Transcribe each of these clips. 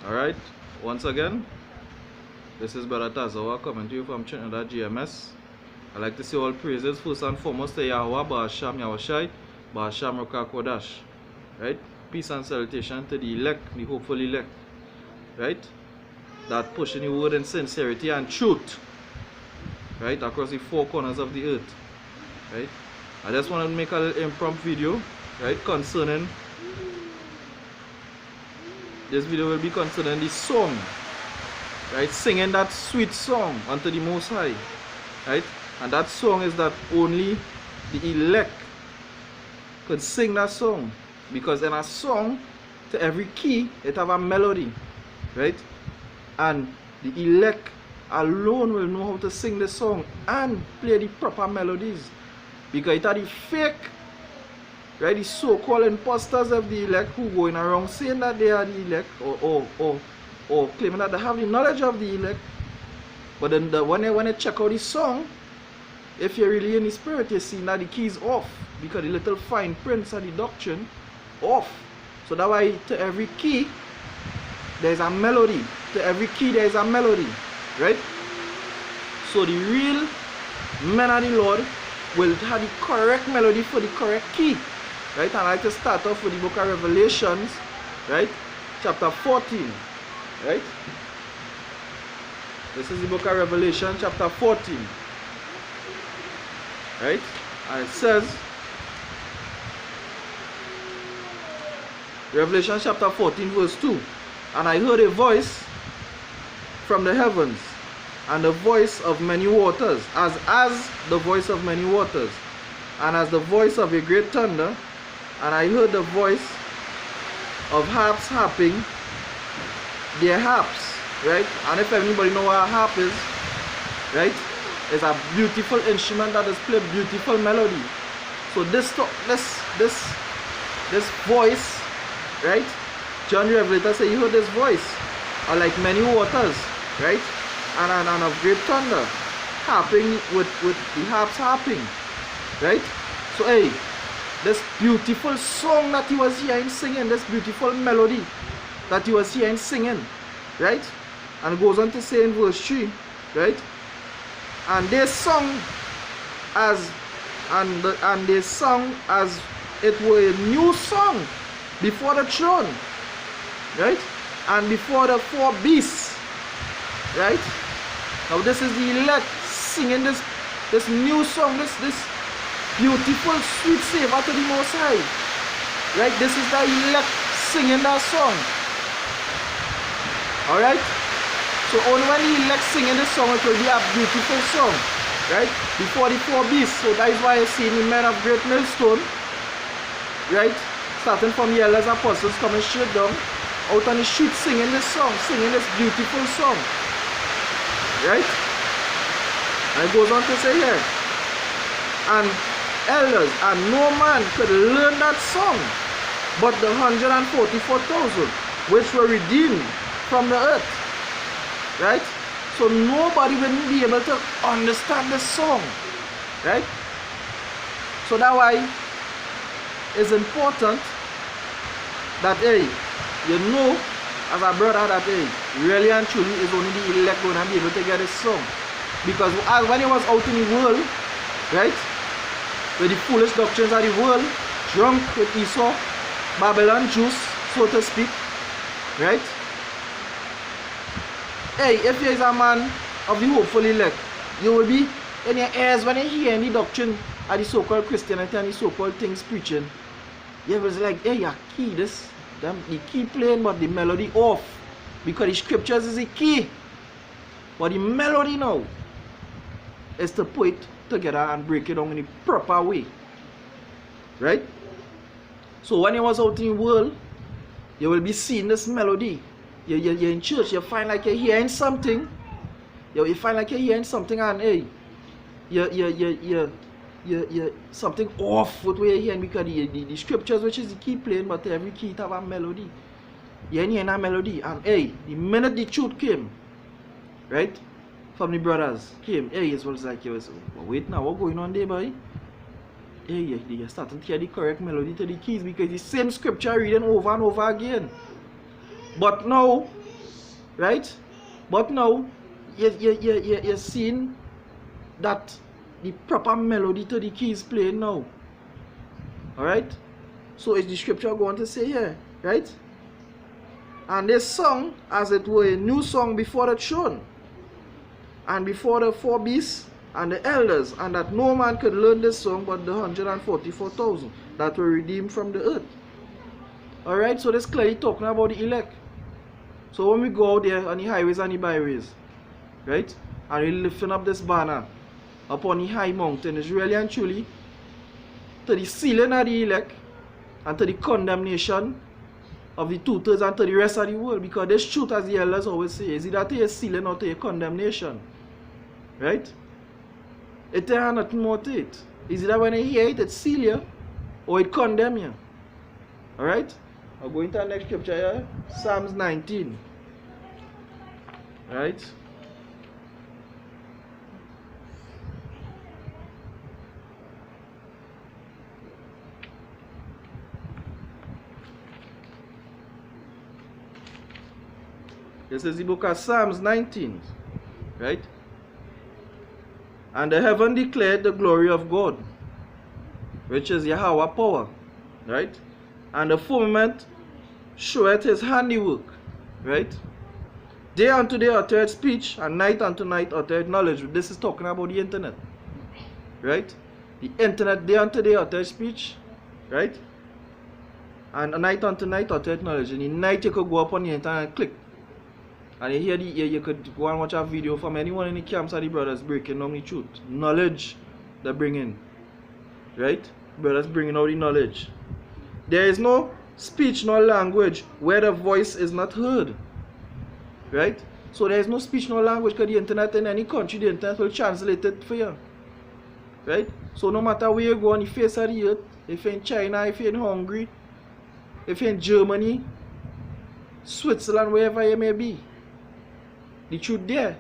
Alright, once again, this is Brother Tazawa coming to you from Trinidad GMS. I'd like to say all praises first and foremost to Yahweh, Ba'asham Yahushai, Ba'asham Rokakodash. Right? Peace and salutation to the elect, the hopeful elect. Right? That pushing the word in sincerity and truth. Right? Across the four corners of the earth. Right? I just want to make a little impromptu video. Right? Concerning. This video will be concerning the song. Right? Singing that sweet song unto the Most High. Right? And that song is that only the elect could sing that song. Because in a song, to every key, it have a melody. Right? And the elect alone will know how to sing the song and play the proper melodies. Because it are the fake, right, the so-called imposters of the elect who going around saying that they are the elect or claiming that they have the knowledge of the elect. But then when they check out the song, if you're really in the spirit, you see that the key is off. Because the little fine prints of the doctrine off. So that's why to every key there is a melody. To every key there is a melody. Right? So the real men of the Lord will have the correct melody for the correct key. Right? And I like to start off with the book of Revelations. Right? Chapter 14. Right? This is the book of Revelation chapter 14. Right? And it says, Revelation chapter 14 verse 2. And I heard a voice from the heavens, and the voice of many waters, as the voice of many waters, and as the voice of a great thunder. And I heard the voice of harps harping their harps. Right? And if anybody know what a harp is, right? It's a beautiful instrument that is play beautiful melody. So this voice, right? John the Revelator say he heard this voice, or like many waters, right? And of great thunder, harping with the harps harping, right? So hey, this beautiful song that he was hearing singing, this beautiful melody that he was hearing singing, right? And goes on to say in verse 3, right? And they sung as it were a new song before the throne, right? And before the four beasts, right? Now this is the elect singing this new song, this beautiful sweet savor to the Most High, right? This is the elect singing that song. All right. So only when the elect singing this song, it will be a beautiful song, right? Before the four beasts. So that is why I see the men of great millstone, right? Starting from the elders apostles coming straight down out on the street singing this song, singing this beautiful song, right? And it goes on to say here, and elders, and no man could learn that song but the 144,000 which were redeemed from the earth. Right? So nobody will be able to understand this song. Right? So that's why it's important that hey, you know as a brother that hey, really and truly is only the elect going to be able to get this song. Because when he was out in the world, right, with the foolish doctrines of the world, drunk with Esau, Babylon juice, so to speak, right? Hey, if you is a man of the hopeful elect, you will be in your ears when you hear any doctrine of the so-called Christianity and the so-called things preaching. You was like, hey, you key this, the key playing, but the melody off. Because the scriptures is the key. But the melody now is to put it together and break it down in the proper way. Right? So when you was out in the world, you will be seeing this melody. You're in church, you find like you're hearing something. You find like you're hearing something and hey, you're something off with what you're hearing because the scriptures, which is the key playing, but every key have a melody. You're hearing a melody and hey, the minute the truth came, right, from the brothers came, hey, it was like you was, wait now, what's going on there, boy? Hey, you're starting to hear the correct melody to the keys because the same scripture reading over and over again. But now, right? But now you're seeing that the proper melody to the keys playing now. Alright? So is the scripture going to say here, right? And they sung as it were a new song before the throne, and before the four beasts and the elders, and that no man could learn this song but the 144,000 that were redeemed from the earth. Alright, so this clearly talking about the elect. So when we go out there on the highways and the byways, right, and we're lifting up this banner upon the high mountain, is really and truly to the sealing of the elect and to the condemnation of the two-thirds and to the rest of the world. Because this truth, as the elders always say, is either to your sealing or to your condemnation. Right? It has nothing more to it. Is either when you hear it, it seal you or it condemn you. Alright? I'll go into the next scripture here. Psalms 19. Right? This is the book of Psalms 19, right? And the heaven declared the glory of God, which is Yahweh power, right? And the firmament showeth his handiwork, right? Day unto day uttereth speech, and night unto night uttereth knowledge. This is talking about the internet, right? The internet day unto day uttereth speech, right? And night unto night uttereth knowledge. And in the night you could go up on the internet and click. And you could go and watch a video from anyone in the camps of the brothers breaking down the truth. Knowledge they bring in. Right? Brothers bringing out the knowledge. There is no speech nor language where the voice is not heard. Right? So there is no speech nor language because the internet in any country, the internet will translate it for you. Right? So no matter where you go on the face of the earth, if you're in China, if you're in Hungary, if you're in Germany, Switzerland, wherever you may be, the truth there.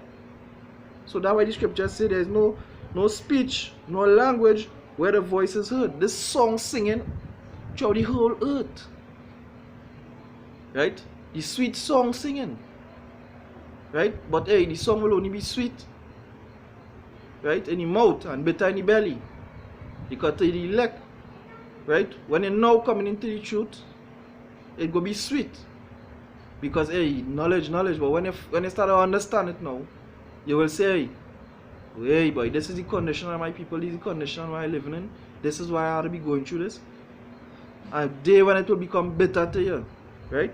So that's why the scripture says there is no speech, no language where the voice is heard. This song singing throughout the whole earth. Right? The sweet song singing. Right? But hey, the song will only be sweet. Right? In the mouth and bitter in the belly. Because to the elect, right? When you're now coming into the truth, it will be sweet. Because hey, knowledge, but when you start to understand it now, you will say, hey boy, this is the condition of my people, this is the condition where I'm living in, this is why I ought to be going through this. And day when it will become bitter to you. Right?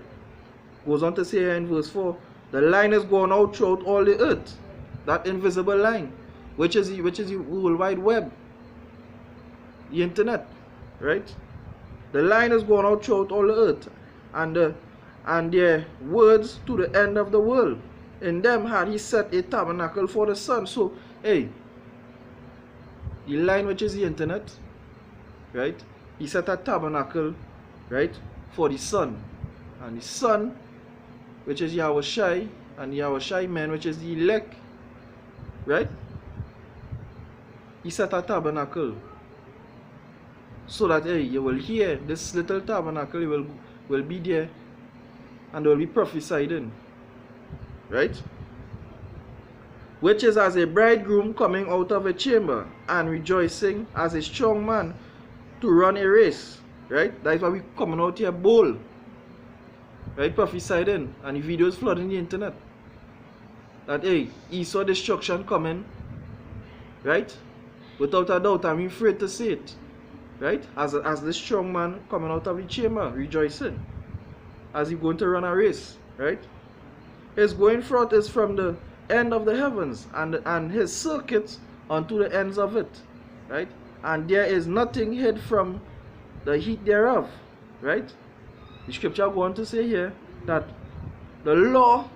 Goes on to say here in verse 4, the line is going out throughout all the earth. That invisible line, which is the World Wide Web. The internet. Right? The line is going out throughout all the earth. And their words to the end of the world. In them had he set a tabernacle for the sun. So, hey, the line which is the internet, right? He set a tabernacle, right, for the sun. And the sun, which is Yahweh Shai, and Yahweh Shai man, which is the elect, right? He set a tabernacle. So that, hey, you will hear this little tabernacle, will be there. And they will be prophesied in. Right? Which is as a bridegroom coming out of a chamber and rejoicing as a strong man to run a race. Right? That is why we coming out here bold. Right? Prophesied in. And the videos flooding the internet. That hey, he saw destruction coming. Right? Without a doubt, I'm afraid to say it. Right? As the strong man coming out of the chamber, rejoicing. As he's going to run a race, right? His going forth is from the end of the heavens, and his circuits unto the ends of it, right? And there is nothing hid from the heat thereof, right? The scripture goes on to say here that the law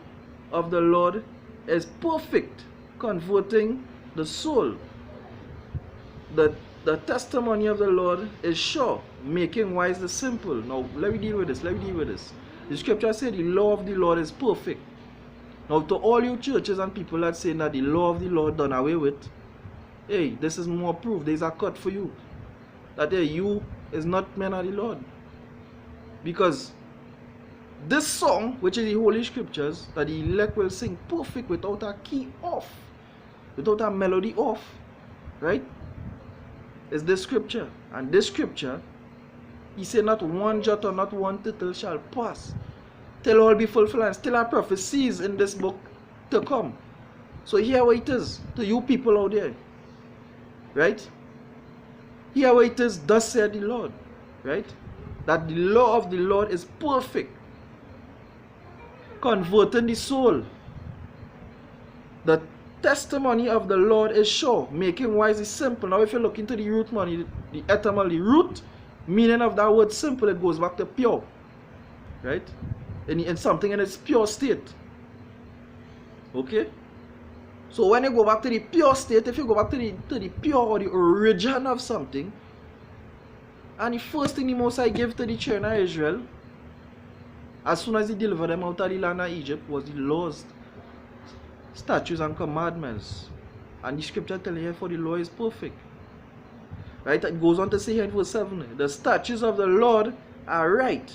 of the Lord is perfect, converting the soul. The testimony of the Lord is sure, making wise the simple. Now, let me deal with this. The scripture says the law of the Lord is perfect. Now, to all you churches and people that say that the law of the Lord done away with, hey, this is more proof. There's a cut for you. That hey, you is not men of the Lord. Because This song, which is the Holy Scriptures, that the elect will sing perfect without a key off, without a melody off, right? Is this scripture. And this scripture, he said, not one jot or not one tittle shall pass till all be fulfilled, and still are prophecies in this book to come. So here what it is to you people out there, right? Here what it is, thus said the Lord, right? That the law of the Lord is perfect, converting the soul. The testimony of the Lord is sure, making wise is simple. Now if you look into the root money, the etymology, root meaning of that word simple, it goes back to pure, right? In something in its pure state. Okay? So when you go back to the pure state, if you go back to the pure or the origin of something, and the first thing the Most High gave to the children of Israel, as soon as he delivered them out of the land of Egypt, was the laws, statutes, and commandments. And the scripture tells you, for the law is perfect. Right? It goes on to say here in verse 7, the statutes of the Lord are right,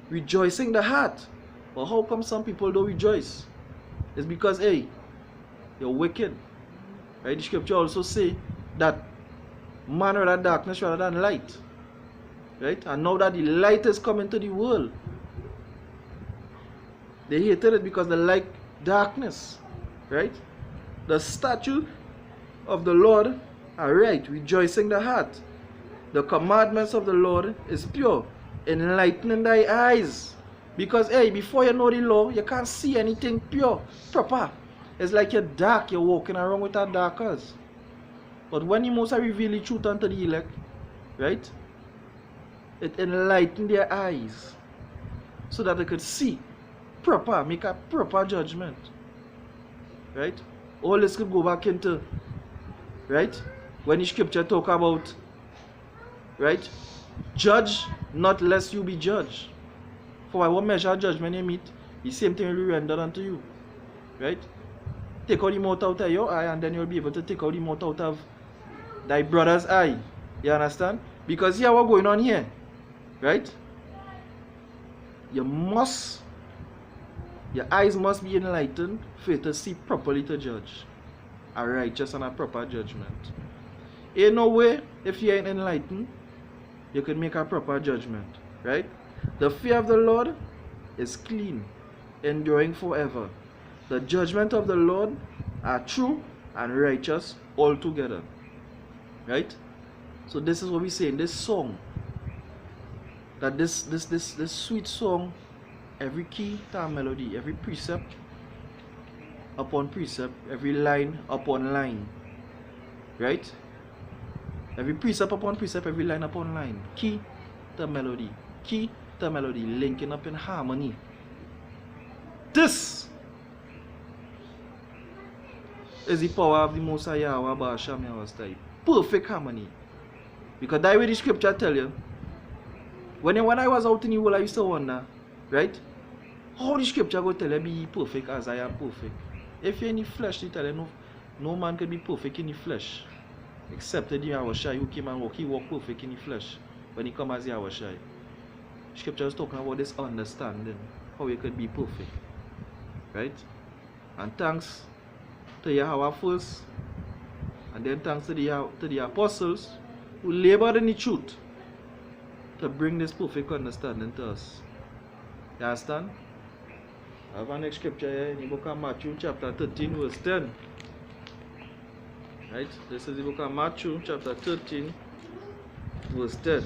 rejoicing the heart. But how come some people don't rejoice? It's because, hey, you're wicked. Right? The scripture also say that man rather darkness rather than light. Right? And now that the light is coming to the world, they hated it because they like darkness. Right? The statute of the Lord are right, rejoicing the heart. The commandments of the Lord is pure, enlightening thy eyes. Because, hey, before you know the law, you can't see anything pure, proper. It's like you're dark, you're walking around with that darkness. But when the Most High reveal the truth unto the elect, right, it enlightened their eyes so that they could see proper, make a proper judgment. Right? All this could go back into, right, when the scripture talk about, right, judge not lest you be judged. For what measure judgment you meet, the same thing will be rendered unto you. Right? Take out the mote out of your eye, and then you'll be able to take out the mote out of thy brother's eye. You understand? Because here what's going on here. Right? Your eyes must be enlightened for you to see properly to judge. A righteous and a proper judgment. In no way, if you ain't enlightened, you can make a proper judgment. Right? The fear of the Lord is clean, enduring forever. The judgment of the Lord are true and righteous altogether. Right? So this is what we say in this song. That this sweet song, every key to a melody, every precept upon precept, every line upon line. Right? Every precept upon precept, every line upon line. Key to melody. Key to melody, linking up in harmony. This is the power of the Most High Yahweh Ba'asham Yahweh. Perfect harmony. Because that way the scripture tell you, when I was out in the world, I used to wonder, right, how the scripture go tell you be perfect as I am perfect. If you're in the flesh, they tell you no man can be perfect in the flesh. Except the Yahweh Shai who came and walk, he walked perfect in the flesh when he come as Yahweh Shai. Scripture is talking about this understanding, how you could be perfect. Right? And thanks to Yahweh first, and then thanks to the apostles who labored in the truth to bring this perfect understanding to us. You understand? I have an next scripture here in the book of Matthew chapter 13 verse 10. Right? This is the book of Matthew chapter 13 verse 10.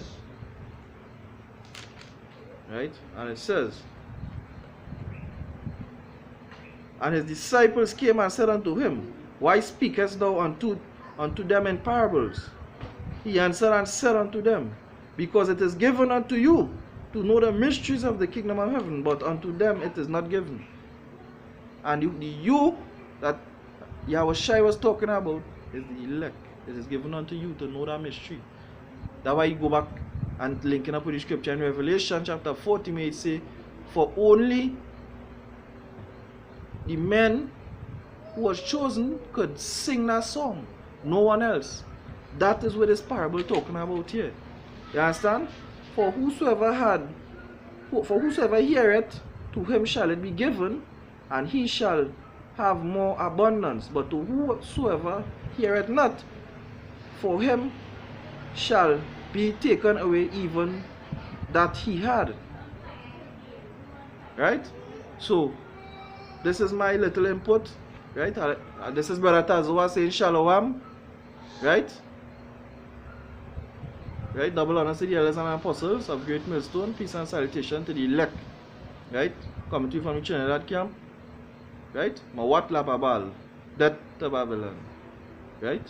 Right? And it says, and his disciples came and said unto him, why speakest thou unto them in parables? He answered and said unto them, because it is given unto you to know the mysteries of the kingdom of heaven, but unto them it is not given. And the you that Yahweh Shai was talking about is the elect. It is given unto you to know that mystery. That's why you go back and linking up with the scripture in Revelation chapter 40, may it say, for only the men who was chosen could sing that song. No one else. That is what this parable talking about here. You understand? For whosoever heareth to him shall it be given, and he shall have more abundance. But to whosoever heareth not, for him shall be taken away even that he had. Right? So, this is my little input. Right? This is Brother Tazwa saying Shalom. Right? Right? Double honor to the elders and apostles of Great Millstone. Peace and salutation to the elect. Right? Coming to you from the Trinidad camp. Right? Mawat la Babal. Death to Babylon. Right?